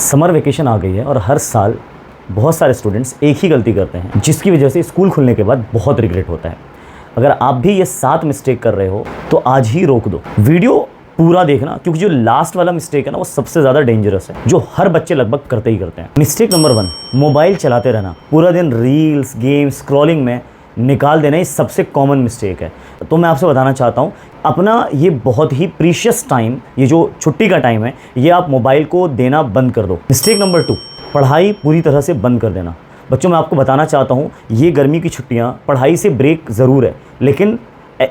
Summer vacation आ गई है और हर साल बहुत सारे स्टूडेंट्स एक ही गलती करते हैं जिसकी वजह से स्कूल खुलने के बाद बहुत रिग्रेट होता है। अगर आप भी ये 7 मिस्टेक कर रहे हो तो आज ही रोक दो, वीडियो पूरा देखना, क्योंकि जो लास्ट वाला मिस्टेक है ना वो सबसे ज़्यादा डेंजरस है, जो हर बच्चे लगभग करते ही करते हैं। मिस्टेक नंबर 1, मोबाइल चलाते रहना, पूरा दिन रील्स गेम्स स्क्रॉलिंग में निकाल देना, ये सबसे कॉमन मिस्टेक है। तो मैं आपसे बताना चाहता हूँ, अपना ये बहुत ही प्रीशियस टाइम, ये जो छुट्टी का टाइम है, ये आप मोबाइल को देना बंद कर दो। मिस्टेक नंबर 2, पढ़ाई पूरी तरह से बंद कर देना। बच्चों, मैं आपको बताना चाहता हूँ, ये गर्मी की छुट्टियाँ पढ़ाई से ब्रेक ज़रूर है, लेकिन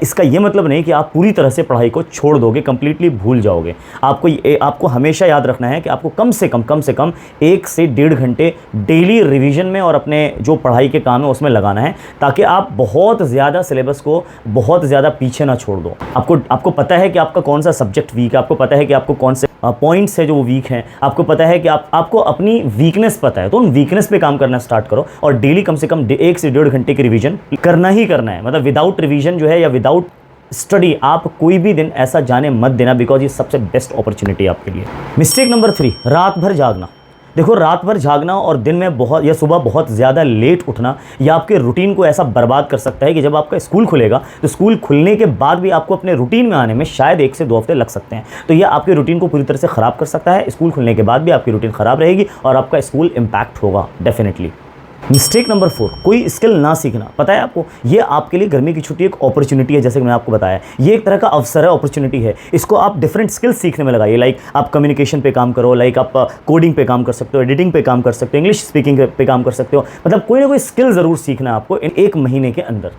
इसका ये मतलब नहीं कि आप पूरी तरह से पढ़ाई को छोड़ दोगे, कंप्लीटली भूल जाओगे। आपको हमेशा याद रखना है कि आपको कम से कम 1 से 1.5 घंटे डेली रिवीजन में और अपने जो पढ़ाई के काम है उसमें लगाना है, ताकि आप बहुत ज़्यादा सिलेबस को बहुत ज़्यादा पीछे ना छोड़ दो। आपको पता है कि आपका कौन सा सब्जेक्ट वीक है, आपको पता है कि आपको कौन से पॉइंट्स है जो वो वीक हैं, आपको पता है कि आपको अपनी वीकनेस पता है, तो उन वीकनेस पे काम करना स्टार्ट करो और डेली कम से कम 1 से 1.5 घंटे की रिवीजन करना ही करना है। मतलब विदाउट रिवीजन जो है या विदाउट स्टडी आप कोई भी दिन ऐसा जाने मत देना, बिकॉज ये सबसे बेस्ट अपॉर्चुनिटी है आपके लिए। मिस्टेक नंबर 3, रात भर जागना। देखो, रात भर जागना और दिन में बहुत या सुबह बहुत ज़्यादा लेट उठना, यह आपके रूटीन को ऐसा बर्बाद कर सकता है कि जब आपका स्कूल खुलेगा तो स्कूल खुलने के बाद भी आपको अपने रूटीन में आने में शायद 1 से 2 हफ्ते लग सकते हैं। तो यह आपके रूटीन को पूरी तरह से ख़राब कर सकता है। स्कूल खुलने के बाद भी आपकी रूटीन ख़राब रहेगी और आपका स्कूल इम्पैक्ट होगा डेफिनेटली। मिस्टेक नंबर 4, कोई स्किल ना सीखना। पता है आपको, ये आपके लिए गर्मी की छुट्टी एक अपॉर्चुनिटी है, जैसे कि मैंने आपको बताया, ये एक तरह का अवसर है, अपॉर्चुनिटी है। इसको आप डिफरेंट स्किल्स सीखने में लगाइए। लाइक आप कम्युनिकेशन पे काम करो, लाइक आप कोडिंग पे काम कर सकते हो, एडिटिंग पे काम कर सकते हो, इंग्लिश स्पीकिंग पे काम कर सकते हो। मतलब कोई ना कोई स्किल ज़रूर सीखना है आपको इन 1 महीने के अंदर।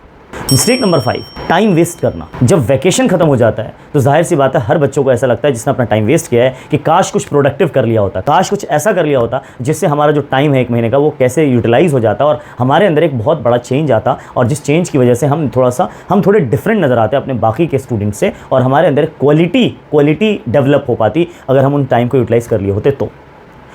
मिस्टेक नंबर 5, टाइम वेस्ट करना। जब वैकेशन खत्म हो जाता है तो जाहिर सी बात है हर बच्चों को ऐसा लगता है जिसने अपना टाइम वेस्ट किया है कि काश कुछ प्रोडक्टिव कर लिया होता, काश कुछ ऐसा कर लिया होता जिससे हमारा जो टाइम है 1 महीने का वो कैसे यूटिलाइज हो जाता और हमारे अंदर एक बहुत बड़ा चेंज आता, और जिस चेंज की वजह से हम थोड़े डिफरेंट नज़र आते हैं अपने बाकी के स्टूडेंट से, और हमारे अंदर क्वालिटी डेवलप हो पाती अगर हम उन टाइम को यूटिलाइज कर लिए होते तो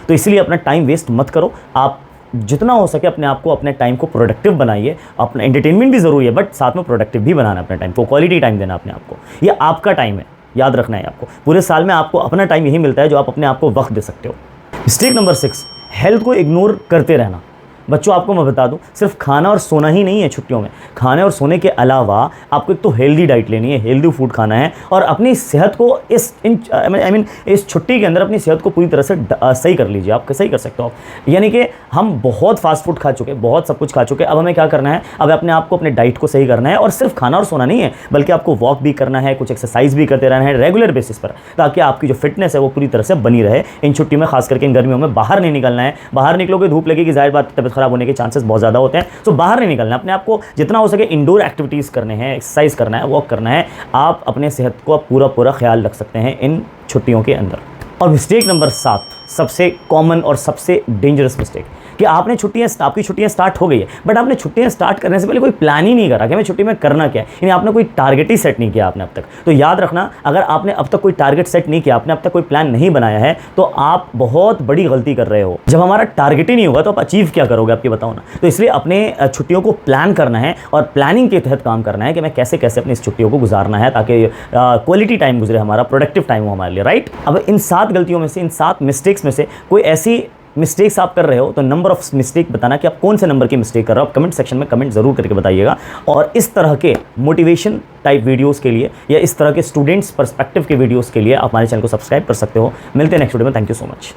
इसलिए अपना टाइम वेस्ट मत करो। आप जितना हो सके अपने आप को, अपने टाइम को प्रोडक्टिव बनाइए। अपना एंटरटेनमेंट भी ज़रूरी है, बट साथ में प्रोडक्टिव भी बनाना अपने टाइम को, क्वालिटी टाइम देना अपने आप को। ये आपका टाइम है, याद रखना है आपको। पूरे साल में आपको अपना टाइम यही मिलता है जो आप अपने आप को वक्त दे सकते हो। मिस्टेक नंबर 6, हेल्थ को इग्नोर करते रहना। बच्चों, आपको मैं बता दूं, सिर्फ खाना और सोना ही नहीं है छुट्टियों में। खाने और सोने के अलावा आपको एक तो हेल्दी डाइट लेनी है, हेल्दी फूड खाना है, और अपनी सेहत को इस छुट्टी के अंदर अपनी सेहत को पूरी तरह से सही कर लीजिए। आप सही कर सकते हो। यानी कि हम बहुत फास्ट फूड खा चुके, बहुत सब कुछ खा चुके, अब हमें क्या करना है, अब अपने आप को अपने डाइट को सही करना है। और सिर्फ खाना और सोना नहीं है, बल्कि आपको वॉक भी करना है, कुछ एक्सरसाइज भी करते रहना है रेगुलर बेसिस पर, ताकि आपकी जो फिटनेस है वो पूरी तरह से बनी रहे। इन छुट्टियों में, खास करके इन गर्मियों में, बाहर नहीं निकलना है। बाहर निकलोगे धूप लगेगी, जाहिर बात तबियत खराब होने के चांसेस बहुत ज़्यादा होते हैं। तो बाहर नहीं निकलना, अपने आप को जितना हो सके इंडोर एक्टिविटीज़ करने हैं, एक्सरसाइज करना है, वॉक करना है। आप अपने सेहत को पूरा ख्याल रख सकते हैं इन छुट्टियों के अंदर। और मिस्टेक नंबर 7, सबसे कॉमन और सबसे डेंजरस मिस्टेक, कि आपकी छुट्टियां स्टार्ट हो गई है, बट आपने छुट्टियां स्टार्ट करने से पहले कोई प्लान ही नहीं करा कि हमें छुट्टी में करना क्या है। यानी आपने कोई टारगेट ही सेट नहीं किया आपने अब तक। तो याद रखना, अगर आपने अब तक कोई टारगेट सेट नहीं किया, आपने अब तक कोई प्लान नहीं बनाया है, तो आप बहुत बड़ी गलती कर रहे हो। जब हमारा टारगेट ही नहीं होगा तो आप अचीव क्या करोगे, आपकी बताओ ना। तो इसलिए अपने छुट्टियों को प्लान करना है और प्लानिंग के तहत काम करना है कि मैं कैसे अपनी इस छुट्टियों को गुजारना है, ताकि क्वालिटी टाइम गुजरे, हमारा प्रोडक्टिव टाइम हो हमारे लिए, राइट। अब इन 7 गलतियों में से, इन 7 मिस्टेक्स में से कोई ऐसी मिस्टेक्स आप कर रहे हो तो नंबर ऑफ मिस्टेक बताना कि आप कौन से नंबर की मिस्टेक कर रहे हो। आप कमेंट सेक्शन में कमेंट जरूर करके बताइएगा। और इस तरह के मोटिवेशन टाइप वीडियोस के लिए या इस तरह के स्टूडेंट्स पर्सपेक्टिव के वीडियोस के लिए आप हमारे चैनल को सब्सक्राइब कर सकते हो। मिलते हैं नेक्स्ट वीडियो में। Thank you so much.